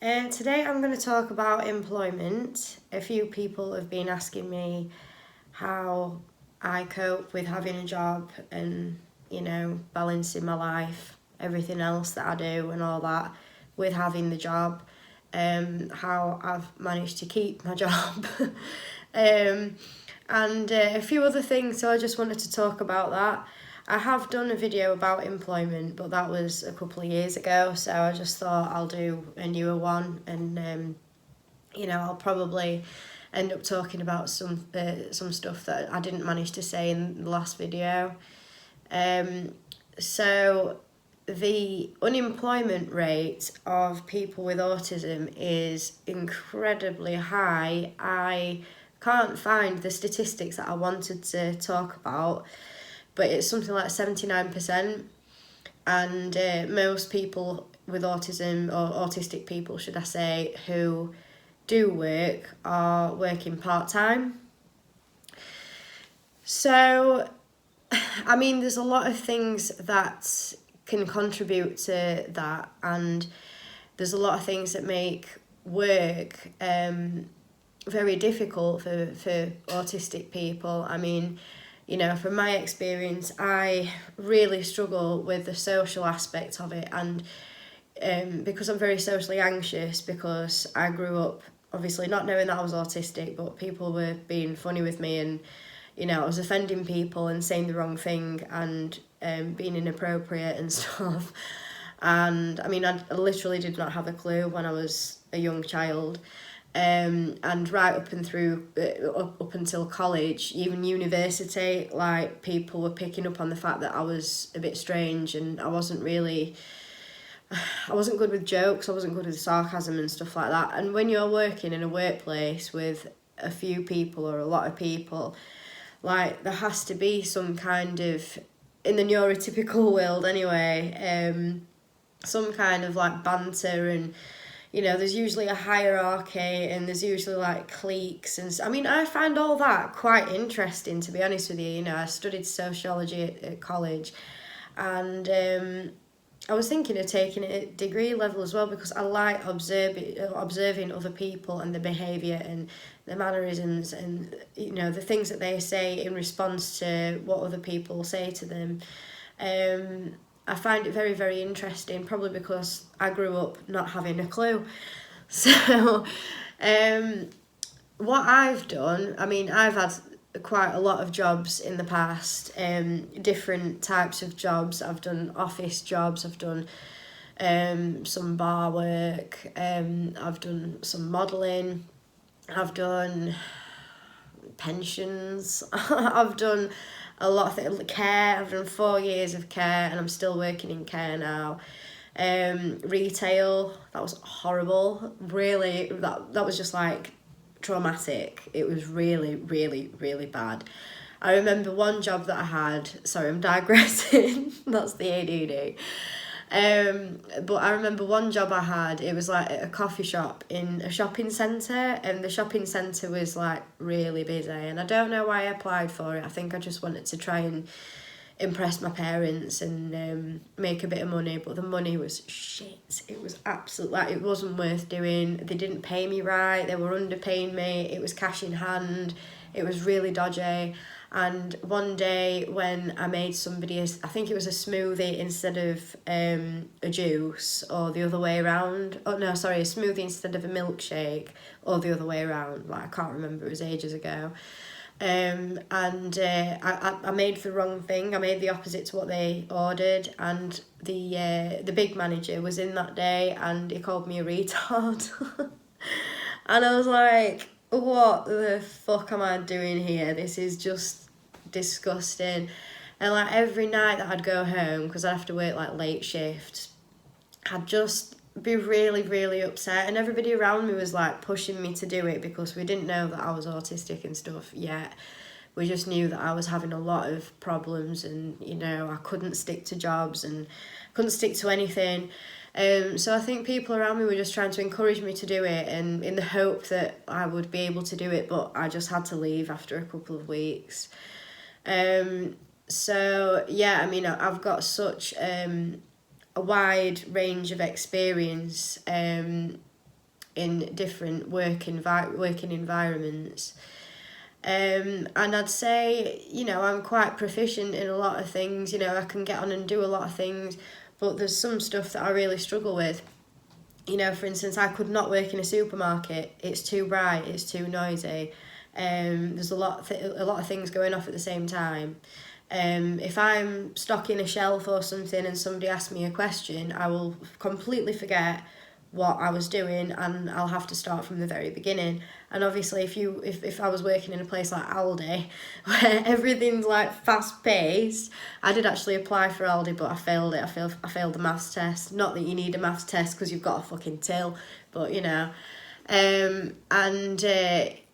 Today I'm going to talk about employment. A few people have been asking me how I cope with having a job and, balancing my life, everything else that I do and all that with having the job, how I've managed to keep my job, and a few other things, so I just wanted to talk about that. I have done a video about employment, but that was a couple of years ago, so I just thought I'll do a newer one, and I'll probably end up talking about some stuff that I didn't manage to say in the last video. So the unemployment rate of people with autism is incredibly high. I can't find the statistics that I wanted to talk about, but it's something like 79%, and most people with autism, or autistic people should I say, who do work are working part-time. So, there's a lot of things that can contribute to that, and there's a lot of things that make work very difficult for autistic people. From my experience, I really struggle with the social aspect of it, and because I'm very socially anxious, because I grew up obviously not knowing that I was autistic, but people were being funny with me, and I was offending people and saying the wrong thing and being inappropriate and stuff. And I literally did not have a clue when I was a young child. And right up and through, up until college, even university, like, people were picking up on the fact that I was a bit strange, and I wasn't good with jokes, I wasn't good with sarcasm and stuff like that. And when you're working in a workplace with a few people or a lot of people, like, there has to be some kind of, in the neurotypical world anyway, some kind of like banter, and there's usually a hierarchy, and there's usually like cliques, and I find all that quite interesting, to be honest with you. I studied sociology at college, and I was thinking of taking it at degree level as well, because I like observing other people and their behaviour and their mannerisms, and the things that they say in response to what other people say to them. I find it very, very interesting, probably because I grew up not having a clue. So, what I've done, I've had quite a lot of jobs in the past, different types of jobs. I've done office jobs, I've done some bar work, I've done some modelling, I've done pensions, I've done a lot of things, care. I've done 4 years of care, and I'm still working in care now. Retail, that was horrible. Really, that was just like traumatic. It was really, really, really bad. I remember one job that I had, sorry, I'm digressing, that's the ADD. But I remember one job I had, it was like at a coffee shop in a shopping centre, and the shopping centre was like really busy, and I don't know why I applied for it. I think I just wanted to try and impress my parents and make a bit of money, but the money was shit. It was absolutely, like, it wasn't worth doing. They didn't pay me right, they were underpaying me, it was cash in hand, it was really dodgy. And one day when I made somebody, I think it was a smoothie instead of a juice, or the other way around. Oh no, sorry, a smoothie instead of a milkshake, or the other way around. Like, I can't remember, it was ages ago. I made the wrong thing. I made the opposite to what they ordered, and the big manager was in that day, and he called me a retard. And I was like, what the fuck am I doing here? This is just disgusting. And like, every night that I'd go home, because I'd have to work like late shifts, I'd just be really, really upset, and everybody around me was like pushing me to do it, because we didn't know that I was autistic and stuff yet. We just knew that I was having a lot of problems, and I couldn't stick to jobs and couldn't stick to anything. So I think people around me were just trying to encourage me to do it, and in the hope that I would be able to do it, but I just had to leave after a couple of weeks. So yeah, I've got such a wide range of experience in different working environments. And I'd say, you know, I'm quite proficient in a lot of things. You know, I can get on and do a lot of things, but there's some stuff that I really struggle with. You know, for instance, I could not work in a supermarket. It's too bright, it's too noisy. There's a lot of things going off at the same time. If I'm stocking a shelf or something and somebody asks me a question, I will completely forget what I was doing and I'll have to start from the very beginning. And obviously if I was working in a place like Aldi where everything's like fast paced, I did actually apply for Aldi, but I failed it. I failed the maths test. Not that you need a maths test because you've got a fucking till, but you know.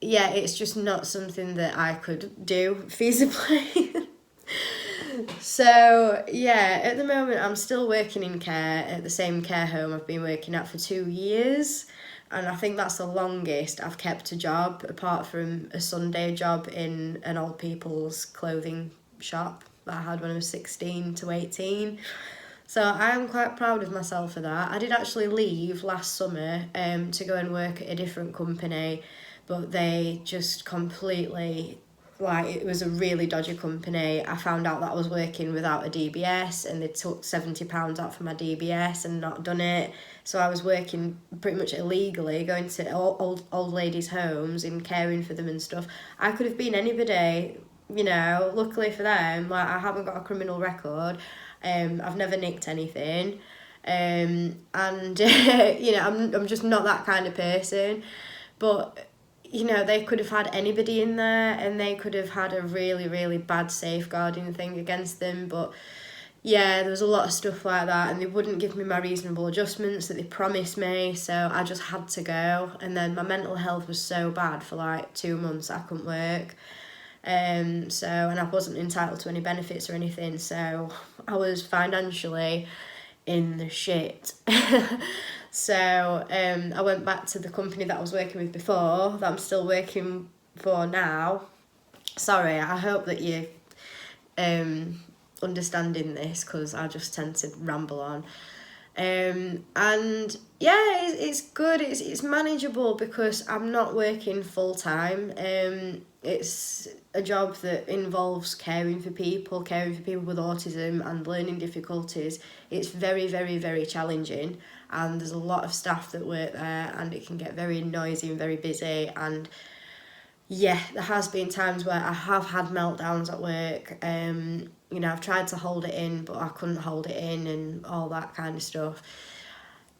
Yeah, it's just not something that I could do feasibly. So yeah, at the moment I'm still working in care at the same care home I've been working at for 2 years, and I think that's the longest I've kept a job, apart from a Sunday job in an old people's clothing shop that I had when I was 16 to 18. So I am quite proud of myself for that. I did actually leave last summer to go and work at a different company, but they just completely, like, it was a really dodgy company. I found out that I was working without a DBS and they took £70 out for my DBS and not done it. So I was working pretty much illegally, going to old ladies' homes and caring for them and stuff. I could have been anybody, you know. Luckily for them, like, I haven't got a criminal record. I've never nicked anything. You know, I'm just not that kind of person. But you know, they could have had anybody in there and they could have had a really, really bad safeguarding thing against them. But yeah, there was a lot of stuff like that, and they wouldn't give me my reasonable adjustments that they promised me, so I just had to go. And then my mental health was so bad for like 2 months I couldn't work. And I wasn't entitled to any benefits or anything, so I was financially in the shit. So I went back to the company that I was working with before, that I'm still working for now. Sorry, I hope that you're understanding this, because I just tend to ramble on. And yeah, it's good, it's manageable because I'm not working full time. It's a job that involves caring for people with autism and learning difficulties. It's very, very, very challenging, and there's a lot of staff that work there, and it can get very noisy and very busy. And yeah, there has been times where I have had meltdowns at work. You know, I've tried to hold it in, but I couldn't hold it in and all that kind of stuff.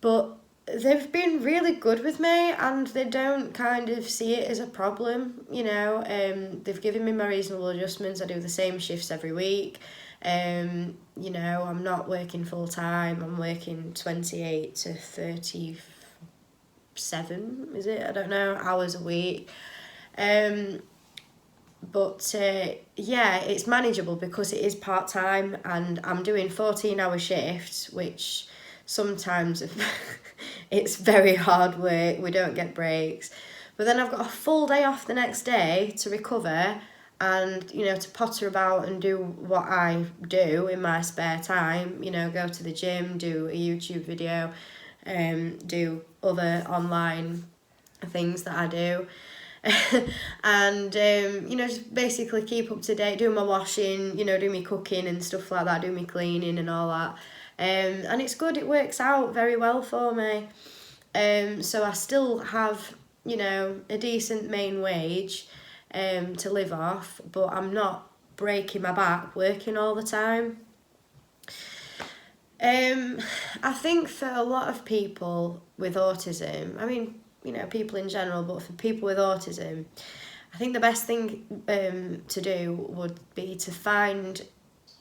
But they've been really good with me, and they don't kind of see it as a problem, you know. They've given me my reasonable adjustments. I do the same shifts every week. You know, I'm not working full time. I'm working 28 to 37, is it? I don't know, hours a week. Yeah, it's manageable because it is part-time, and I'm doing 14-hour shifts, which sometimes it's very hard work. We don't get breaks. But then I've got a full day off the next day to recover and, you know, to potter about and do what I do in my spare time. You know, go to the gym, do a YouTube video, do other online things that I do. And you know, just basically keep up to date, do my washing, you know, do me cooking and stuff like that, do me cleaning and all that. And it's good, it works out very well for me. So I still have, you know, a decent main wage to live off, but I'm not breaking my back working all the time. I think for a lot of people with autism, I mean, you know, people in general, but for people with autism, I think the best thing to do would be to find,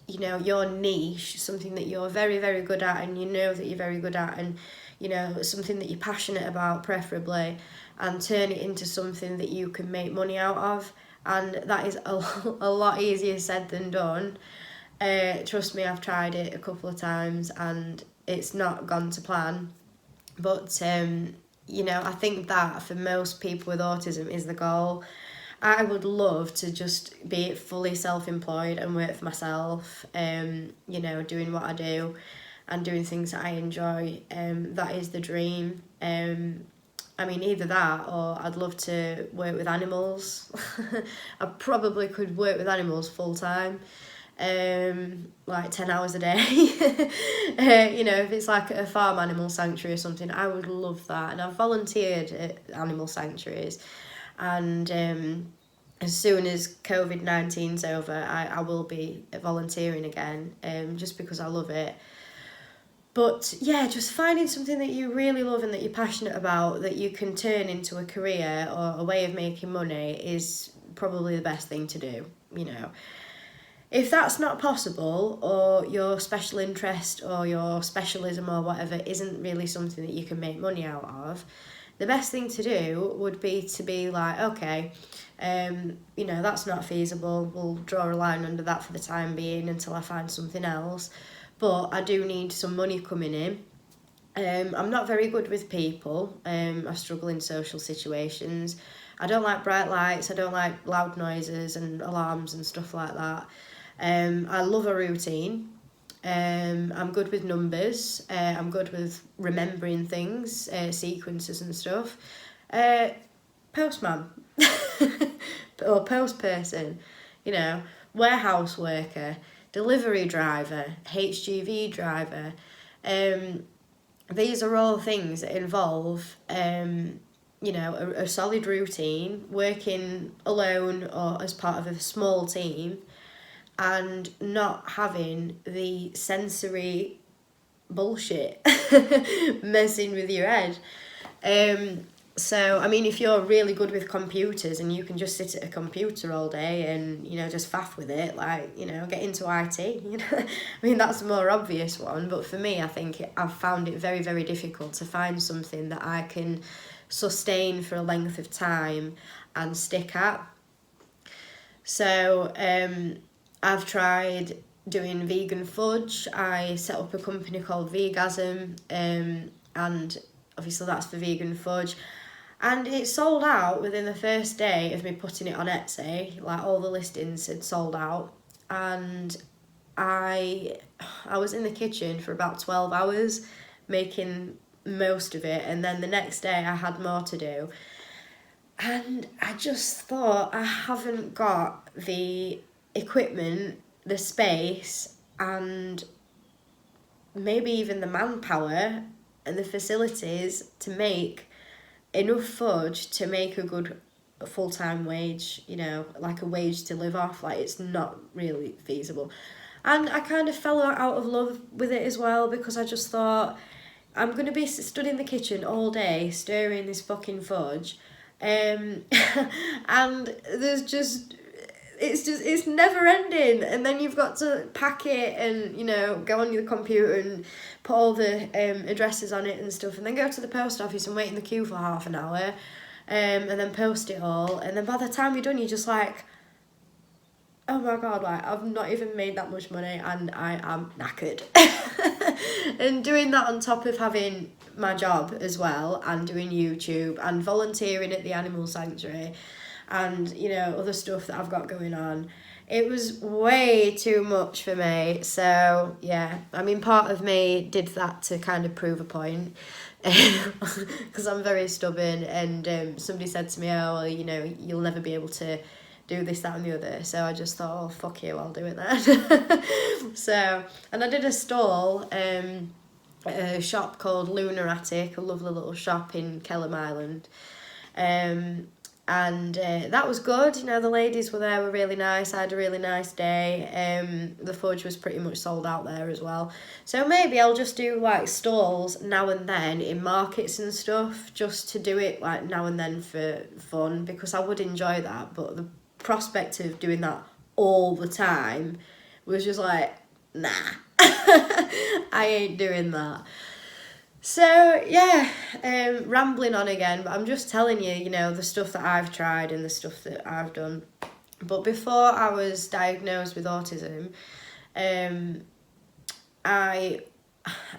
you know, your niche, something that you're very, very good at, and you know that you're very good at, and, you know, something that you're passionate about, preferably, and turn it into something that you can make money out of. And that is a lot easier said than done. Trust me, I've tried it a couple of times and it's not gone to plan. But you know, I think that for most people with autism is the goal. I would love to just be fully self-employed and work for myself, you know, doing what I do and doing things that I enjoy. That is the dream. And I mean, either that or I'd love to work with animals. I probably could work with animals full time, like 10 hours a day. You know, if it's like a farm animal sanctuary or something, I would love that. And I've volunteered at animal sanctuaries, and as soon as COVID-19's over, I will be volunteering again, just because I love it. But yeah, just finding something that you really love and that you're passionate about, that you can turn into a career or a way of making money, is probably the best thing to do, you know. If that's not possible, or your special interest or your specialism or whatever isn't really something that you can make money out of, the best thing to do would be to be like, okay, you know, that's not feasible. We'll draw a line under that for the time being until I find something else. But I do need some money coming in. I'm not very good with people. I struggle in social situations. I don't like bright lights. I don't like loud noises and alarms and stuff like that. I love a routine. I'm good with numbers. I'm good with remembering things, sequences and stuff. Postman or post person, you know, warehouse worker, delivery driver, HGV driver. These are all things that involve, you know, a solid routine, working alone or as part of a small team, and not having the sensory bullshit messing with your head. So, I mean, if you're really good with computers and you can just sit at a computer all day and, you know, just faff with it, like, you know, get into IT, you know. I mean, that's the more obvious one. But for me, I think I've found it very, very difficult to find something that I can sustain for a length of time and stick at. So, I've tried doing vegan fudge. I set up a company called Vegasm, and obviously that's for vegan fudge. And it sold out within the first day of me putting it on Etsy. Like, all the listings had sold out. And I was in the kitchen for about 12 hours making most of it. And then the next day I had more to do. And I just thought, I haven't got the equipment, the space, and maybe even the manpower and the facilities to make enough fudge to make a good full-time wage, you know, like a wage to live off. Like, it's not really feasible. And I kind of fell out of love with it as well, because I just thought, I'm going to be stood in the kitchen all day stirring this fucking fudge, and there's just, it's never ending. And then you've got to pack it and, you know, go on your computer and put all the addresses on it and stuff, and then go to the post office and wait in the queue for half an hour, and then post it all. And then by the time you're done, you're just like, oh my God, like, I've not even made that much money and I am knackered. And doing that on top of having my job as well, and doing YouTube and volunteering at the animal sanctuary, and, you know, other stuff that I've got going on, it was way too much for me. So yeah, I mean, part of me did that to kind of prove a point, because I'm very stubborn. And somebody said to me, oh, well, you know, you'll never be able to do this, that and the other. So I just thought, oh, fuck you, I'll do it then. So, and I did a stall, a shop called Lunar Attic, a lovely little shop in Kelham Island. And that was good. You know, the ladies were there, were really nice. I had a really nice day. The fudge was pretty much sold out there as well. So maybe I'll just do like stalls now and then in markets and stuff, just to do it like now and then for fun, because I would enjoy that. But the prospect of doing that all the time was just like, nah, I ain't doing that. So yeah, rambling on again, but I'm just telling you, you know, the stuff that I've tried and the stuff that I've done. But before I was diagnosed with autism, I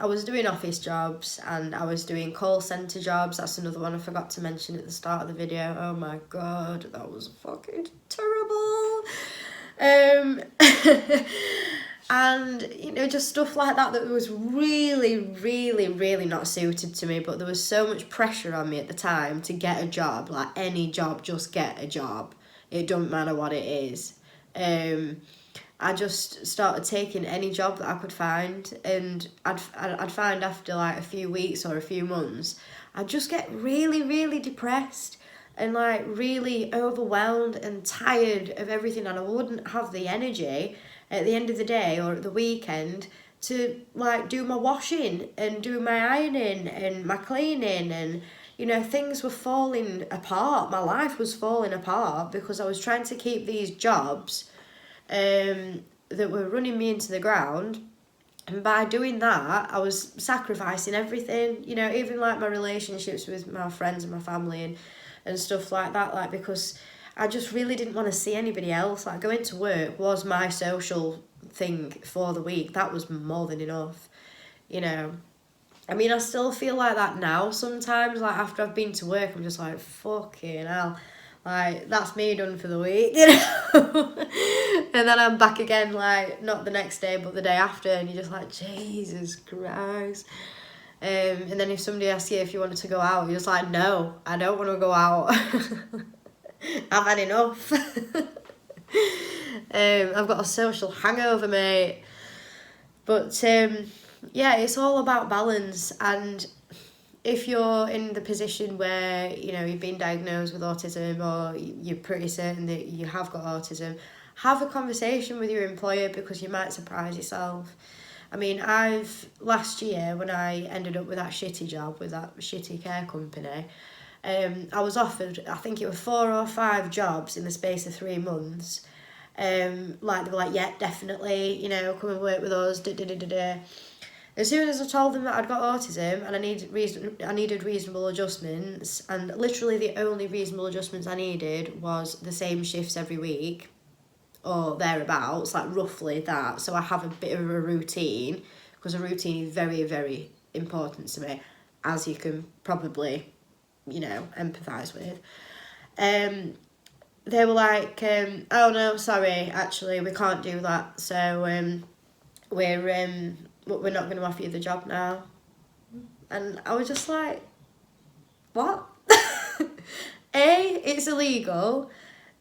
was doing office jobs and I was doing call centre jobs. That's another one I forgot to mention at the start of the video. Oh my God, that was fucking terrible. And, you know, just stuff like that was really, really, really not suited to me. But there was so much pressure on me at the time to get a job, like any job, just get a job. It don't matter what it is. I just started taking any job that I could find, and I'd find after like a few weeks or a few months, I'd just get really, really depressed and like really overwhelmed and tired of everything, and I wouldn't have the energy at the end of the day or at the weekend to like do my washing and do my ironing and my cleaning, and you know, things were falling apart. My life was falling apart because I was trying to keep these jobs that were running me into the ground, and by doing that I was sacrificing everything, you know, even like my relationships with my friends and my family and stuff like that, like because I just really didn't want to see anybody else. Like going to work was my social thing for the week. That was more than enough, you know. I mean, I still feel like that now sometimes. Like after I've been to work, I'm just like, fucking hell. Like, that's me done for the week, you know. And then I'm back again, like, not the next day, but the day after. And you're just like, Jesus Christ. And then if somebody asks you if you wanted to go out, you're just like, no, I don't want to go out. I've had enough. I've got a social hangover, mate. But yeah, it's all about balance. And if you're in the position where, you know, you've been diagnosed with autism, or you're pretty certain that you have got autism, have a conversation with your employer, because you might surprise yourself. I mean, last year when I ended up with that shitty job with that shitty care company, I was offered, I think it was 4 or 5 jobs in the space of 3 months. Like they were like, yeah, definitely, you know, come and work with us. As soon as I told them that I'd got autism and I needed reasonable adjustments, and literally the only reasonable adjustments I needed was the same shifts every week, or thereabouts, like roughly that. So I have a bit of a routine, because a routine is very, very important to me, as you can probably, you know, empathise with. They were like, oh no, sorry, actually we can't do that, so we're not going to offer you the job now. And I was just like, what? A, it's illegal.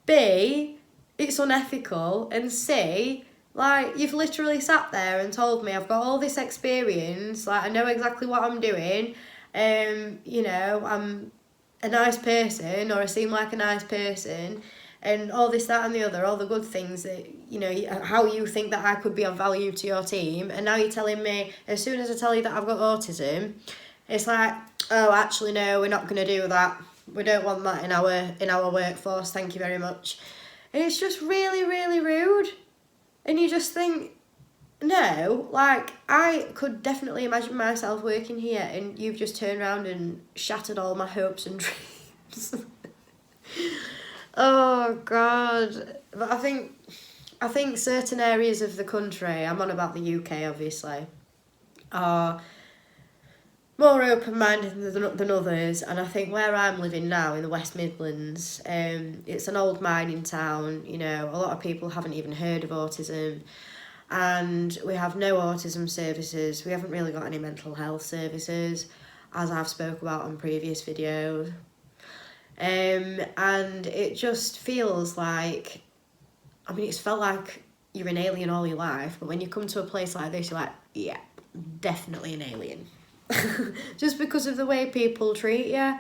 B, it's unethical. And C, like, you've literally sat there and told me I've got all this experience, like, I know exactly what I'm doing, you know, I'm a nice person, or I seem like a nice person, and all this, that and the other, all the good things that, you know, how you think that I could be of value to your team, and now you're telling me, as soon as I tell you that I've got autism, it's like, oh, actually, no, we're not going to do that. We don't want that in our workforce, thank you very much. And it's just really, really rude. And you just think, no, like, I could definitely imagine myself working here, and you've just turned around and shattered all my hopes and dreams. Oh God. But I think certain areas of the country, I'm on about the UK obviously, are more open-minded than others. And I think where I'm living now in the West Midlands, it's an old mining town, you know, a lot of people haven't even heard of autism, and we have no autism services. We haven't really got any mental health services, as I've spoke about on previous videos. And it just feels like, I mean, it's felt like you're an alien all your life, but when you come to a place like this, you're like, yeah, definitely an alien. Just because of the way people treat you.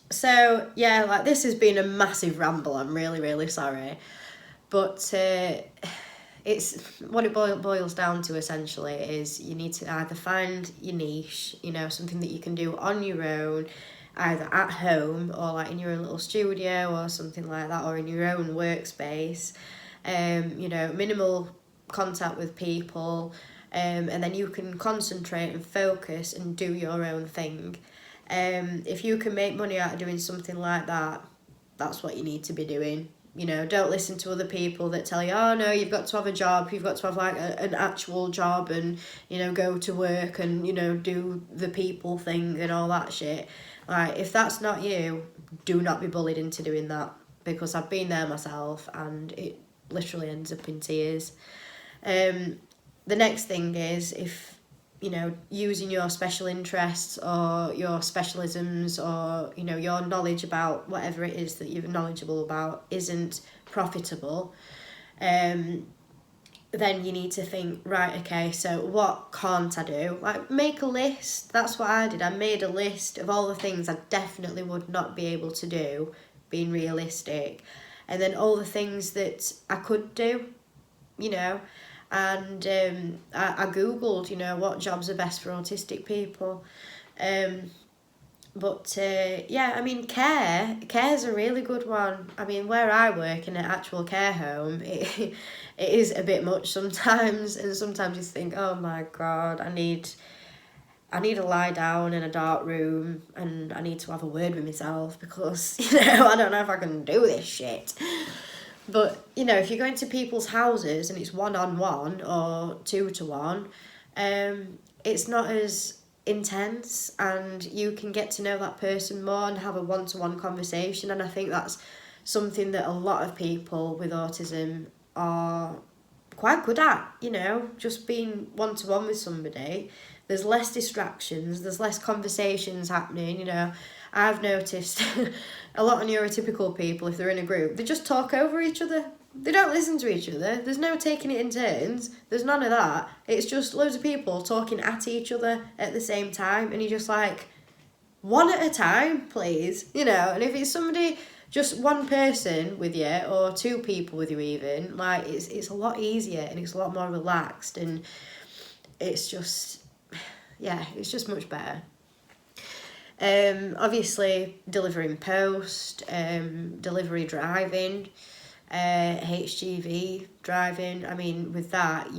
So, yeah, like, this has been a massive ramble. I'm really, really sorry. But it's what it boils down to, essentially, is you need to either find your niche, you know, something that you can do on your own, either at home or like in your own little studio or something like that, or in your own workspace, you know, minimal contact with people, and then you can concentrate and focus and do your own thing. If you can make money out of doing something like that, that's what you need to be doing. You know, don't listen to other people that tell you, oh no, you've got to have a job, you've got to have like an actual job, and, you know, go to work and, you know, do the people thing and all that shit. Like, if that's not you, do not be bullied into doing that, because I've been there myself, and literally ends up in tears. The next thing is, if using your special interests or your specialisms, or your knowledge about whatever it is that you're knowledgeable about isn't profitable, then you need to think, right, okay, so what can't I do? Like, make a list. That's what I did. I made a list of all the things I definitely would not be able to do, being realistic, and then all the things that I could do, and I Googled, what jobs are best for autistic people. Care's a really good one. I mean, where I work in an actual care home, it is a bit much sometimes, and sometimes you think, oh my God, I need to lie down in a dark room and I need to have a word with myself, because, I don't know if I can do this shit. But, if you're going to people's houses and it's 1-on-1 or 2-to-1, it's not as intense, and you can get to know that person more and have a one-to-one conversation. And I think that's something that a lot of people with autism are quite good at, just being one-to-one with somebody. There's less distractions, there's less conversations happening. I've noticed a lot of neurotypical people, if they're in a group, they just talk over each other. They don't listen to each other. There's no taking it in turns. There's none of that. It's just loads of people talking at each other at the same time, and you're just like, one at a time, please. And if it's somebody, just one person with you, or 2 people with you even, like, it's a lot easier and it's a lot more relaxed, and it's just much better. Obviously, delivering post, delivery driving, HGV driving. I mean, with that,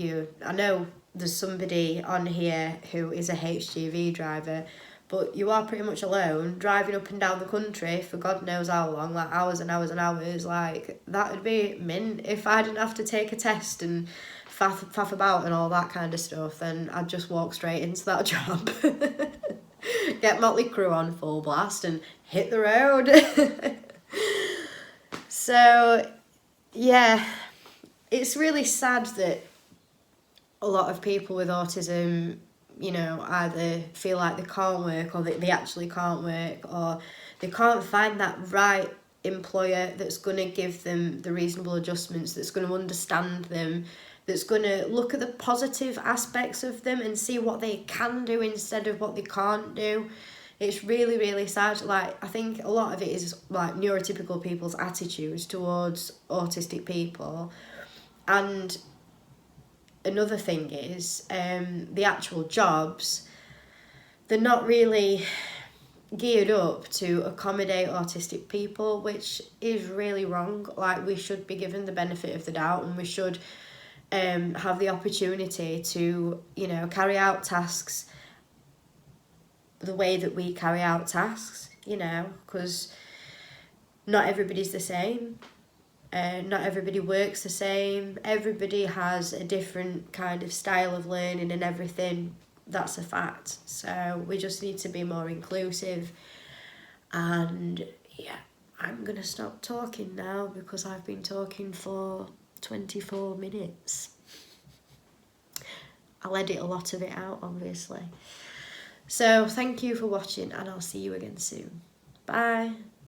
I know there's somebody on here who is a HGV driver, but you are pretty much alone driving up and down the country for God knows how long, like hours and hours and hours. Like, that would be mint. If I didn't have to take a test and faff about and all that kind of stuff, then I'd just walk straight into that job. Get Motley Crue on full blast and hit the road. So, yeah, it's really sad that a lot of people with autism, either feel like they can't work, or that they actually can't work, or they can't find that right employer that's going to give them the reasonable adjustments, that's going to understand them, that's going to look at the positive aspects of them and see what they can do instead of what they can't do. It's really, really sad. Like, I think a lot of it is like neurotypical people's attitudes towards autistic people. And another thing is, the actual jobs, they're not really geared up to accommodate autistic people, which is really wrong. Like, we should be given the benefit of the doubt, and we should have the opportunity to, carry out tasks the way that we carry out tasks, because not everybody's the same. Not everybody works the same. Everybody has a different kind of style of learning and everything. That's a fact. So we just need to be more inclusive. And yeah, I'm going to stop talking now because I've been talking for 24 minutes. I'll edit a lot of it out, obviously. So thank you for watching, and I'll see you again soon. Bye.